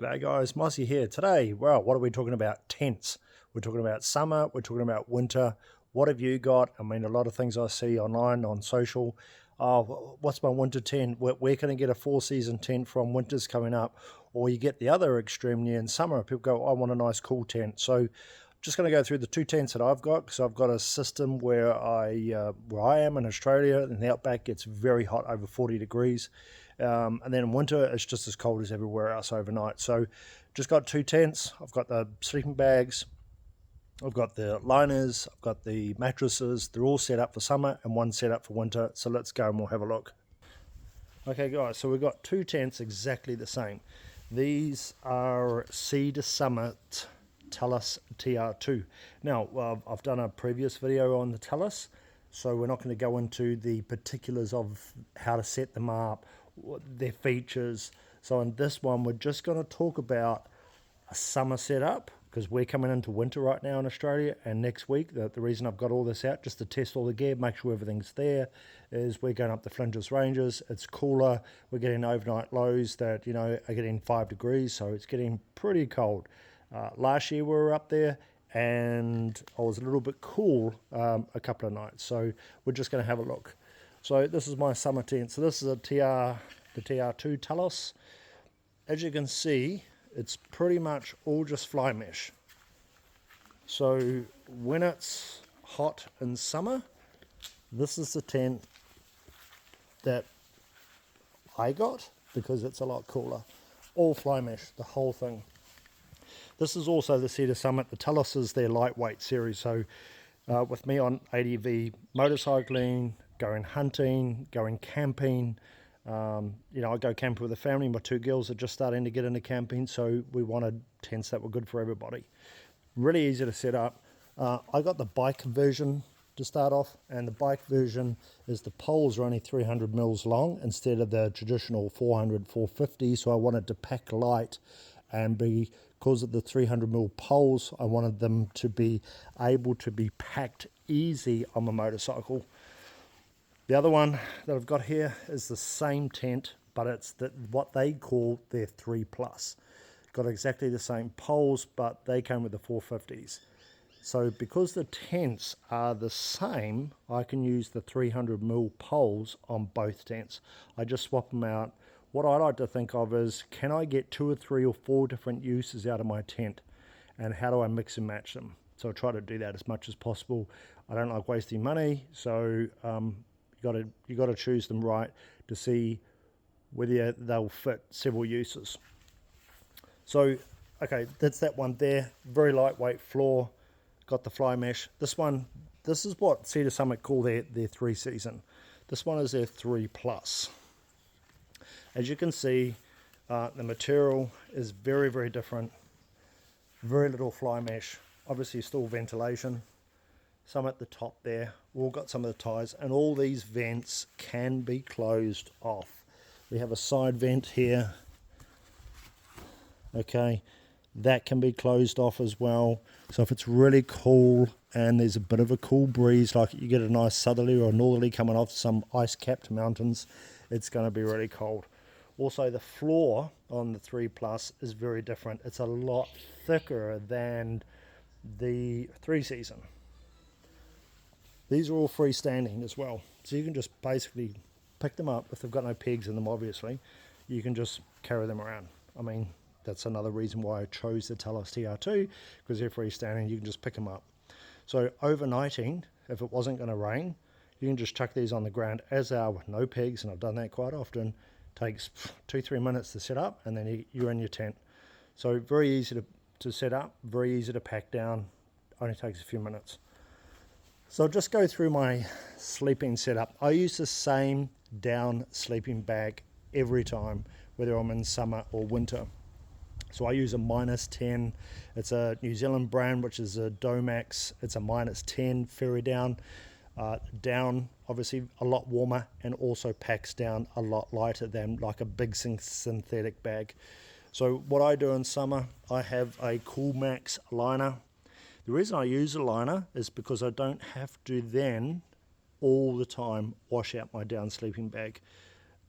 G'day guys, Mossy here. Today, well, what are we talking about? Tents. We're talking about summer, we're talking about winter. What have you got? I mean, a lot of things I see online, on social. Oh, what's my winter tent? Where can I get a 4-season tent from? Winter's coming up. Or you get the other extreme near in summer. People go, I want a nice cool tent. So just going to go through the two tents that I've got, because I've got a system where I am in Australia, and the outback gets very hot, over 40 degrees. And then in winter, it's just as cold as everywhere else overnight. So just got two tents. I've got the sleeping bags, I've got the liners, I've got the mattresses. They're all set up for summer and one set up for winter. So let's go and we'll have a look. Okay guys, so we've got two tents exactly the same. These are Cedar Summit Talus TR2. Now, I've done a previous video on the Talus, so we're not going to go into the particulars of how to set them up, their features. So in this one, we're just going to talk about a summer setup, because we're coming into winter right now in Australia, and next week, the reason I've got all this out, just to test all the gear, make sure everything's there, is we're going up the Flinders Ranges. It's cooler. We're getting overnight lows that, you know, are getting 5 degrees, so it's getting pretty cold. Last year we were up there and I was a little bit cool a couple of nights, so we're just going to have a look. So this is my summer tent. So this is the TR2 Talus. As you can see, it's pretty much all just fly mesh. So when it's hot in summer, this is the tent that I got, because it's a lot cooler. All fly mesh, the whole thing. This is also the Cedar Summit. The Talus is their lightweight series. So with me on ADV motorcycling, going hunting, going camping, you know, I go camping with a family. My two girls are just starting to get into camping, so we wanted tents that were good for everybody. Really easy to set up. I got the bike version to start off, and the bike version is the poles are only 300 mils long instead of the traditional 400, 450. So I wanted to pack light, and because of the 300 mil poles, I wanted them to be able to be packed easy on my motorcycle. The other one that I've got here is the same tent, but it's what they call their 3+. Got exactly the same poles, but they came with the 450s. So because the tents are the same, I can use the 300 mil poles on both tents. I just swap them out. What I like to think of is, can I get 2 or 3 or 4 different uses out of my tent, and how do I mix and match them? So I try to do that as much as possible. I don't like wasting money, so you got to choose them right to see whether they'll fit several uses. So okay, that's that one there. Very lightweight floor, got the fly mesh. This is what Cedar Summit call their 3-season. This one is their 3+. As you can see, the material is very, very different. Very little fly mesh. Obviously still ventilation. Some at the top there. We've all got some of the ties, and all these vents can be closed off. We have a side vent here. Okay, that can be closed off as well. So if it's really cool and there's a bit of a cool breeze, like you get a nice southerly or northerly coming off some ice-capped mountains, it's going to be really cold. Also, the floor on the 3+ is very different. It's a lot thicker than the 3-season. These are all freestanding as well. So you can just basically pick them up. If they've got no pegs in them, obviously, you can just carry them around. I mean, that's another reason why I chose the Talus TR2, because they're freestanding. You can just pick them up. So overnighting, if it wasn't going to rain, you can just chuck these on the ground as they are with no pegs, and I've done that quite often. Takes 2-3 minutes to set up, and then you're in your tent. So very easy to set up, very easy to pack down, only takes a few minutes. So I'll just go through my sleeping setup. I use the same down sleeping bag every time, whether I'm in summer or winter. So I use a -10. It's a New Zealand brand, which is a Domax. It's a -10 ferry down. Down obviously a lot warmer, and also packs down a lot lighter than like a big synthetic bag. So what I do in summer, I have a Cool Max liner. The reason I use a liner is because I don't have to then all the time wash out my down sleeping bag.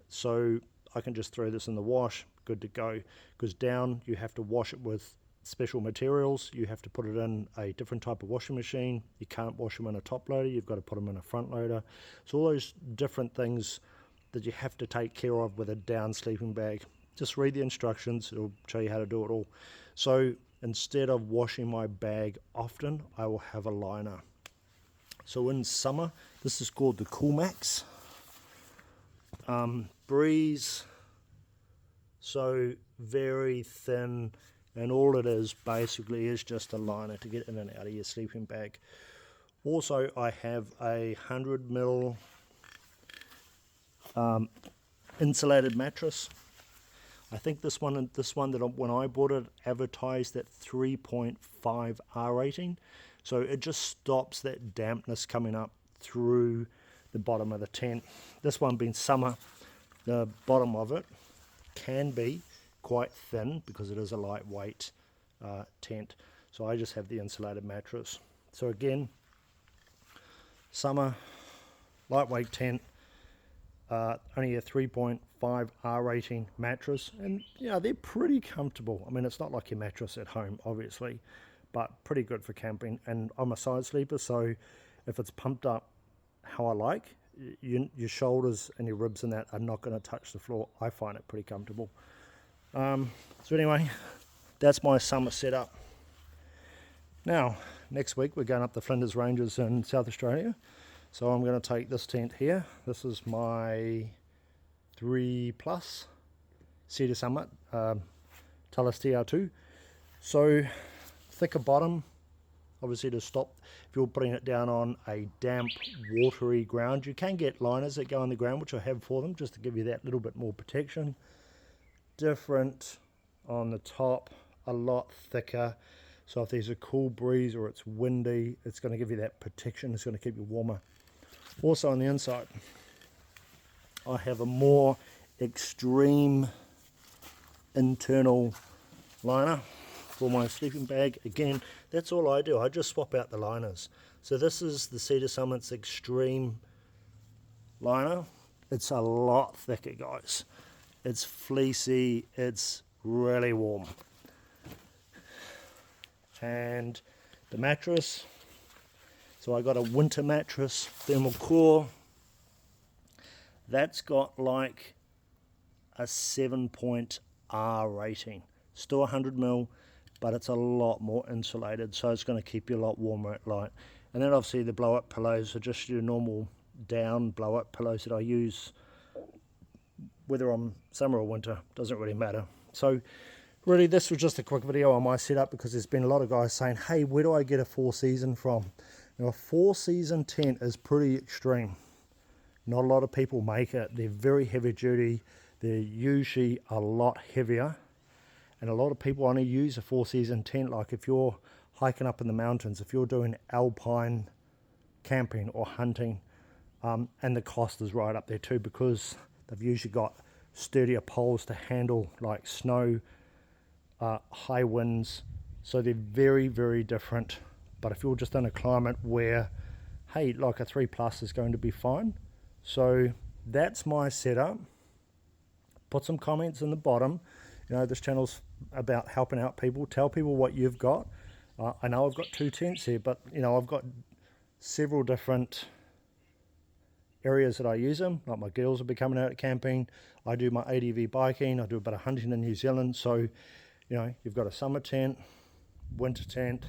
So I can just throw this in the wash, good to go, because down you have to wash it with special materials. You have to put it in a different type of washing machine. You can't wash them in a top loader, you've got to put them in a front loader. So all those different things that you have to take care of with a down sleeping bag. Just read the instructions, it'll show you how to do it all. So instead of washing my bag often, I will have a liner. So in summer, this is called the Cool Max Breeze. So very thin, and all it is basically is just a liner to get in and out of your sleeping bag. Also, I have a 100 mil insulated mattress. I think this one that when I bought it advertised at 3.5 R rating, so it just stops that dampness coming up through the bottom of the tent. This one being summer, the bottom of it can be quite thin because it is a lightweight tent. So I just have the insulated mattress. So again, summer, lightweight tent, only a 3.5 R rating mattress, and yeah, they're pretty comfortable. I mean, it's not like your mattress at home, obviously, but pretty good for camping. And I'm a side sleeper, so if it's pumped up how I like, your shoulders and your ribs and that are not going to touch the floor. I find it pretty comfortable. So anyway, that's my summer setup. Now, next week we're going up the Flinders Ranges in South Australia. So I'm going to take this tent here. This is my 3+ Cedar Summit Talus TR2. So thicker bottom, obviously to stop if you're putting it down on a damp, watery ground. You can get liners that go on the ground, which I have for them, just to give you that little bit more protection. Different on the top, a lot thicker. So if there's a cool breeze or it's windy, it's going to give you that protection. It's going to keep you warmer. Also on the inside, I have a more extreme internal liner for my sleeping bag. Again, that's all I do. I just swap out the liners. So this is the Cedar Summit's extreme liner. It's a lot thicker, guys. It's fleecy, it's really warm. And the mattress, so I got a winter mattress, thermal core. That's got like a 7.R rating. Still 100 mil, but it's a lot more insulated, so it's going to keep you a lot warmer at night. And then obviously the blow-up pillows are just your normal down blow-up pillows that I use, whether I'm summer or winter, doesn't really matter. So really, this was just a quick video on my setup, because there's been a lot of guys saying, hey, where do I get a 4-season from? Now, a 4-season tent is pretty extreme. Not a lot of people make it. They're very heavy duty. They're usually a lot heavier. And a lot of people only use a 4-season tent. Like if you're hiking up in the mountains, if you're doing alpine camping or hunting, and the cost is right up there too, because they've usually got sturdier poles to handle like snow, high winds. So they're very, very different. But if you're just in a climate where, hey, like a 3+ is going to be fine. So that's my setup. Put some comments in the bottom. You know, this channel's about helping out people. Tell people what you've got. I know I've got 2 tents here, but you know, I've got several different areas that I use them. Like my girls will be coming out camping. I do my ADV biking. I do a bit of hunting in New Zealand. So, you know, you've got a summer tent, winter tent,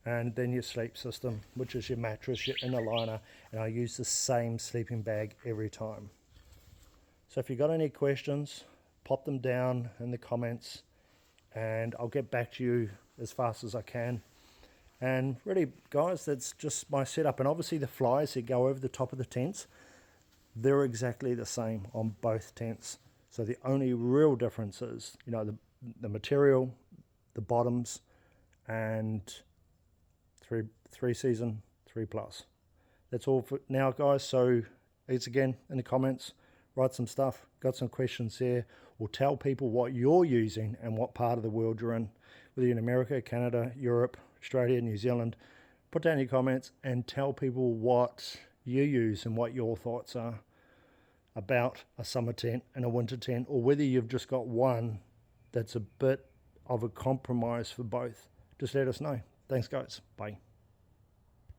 and then your sleep system, which is your mattress, your inner liner, and I use the same sleeping bag every time. So if you've got any questions, pop them down in the comments, and I'll get back to you as fast as I can. And really, guys, that's just my setup. And obviously the flies that go over the top of the tents, they're exactly the same on both tents. So the only real difference is, you know, the material, the bottoms, and 3-season, 3+. That's all for now, guys. So it's again in the comments, write some stuff, got some questions there, or tell people what you're using and what part of the world you're in, whether you're in America, Canada, Europe, Australia, New Zealand. Put down your comments and tell people what you use and what your thoughts are about a summer tent and a winter tent, or whether you've just got one that's a bit of a compromise for both, just let us know. Thanks, guys. Bye.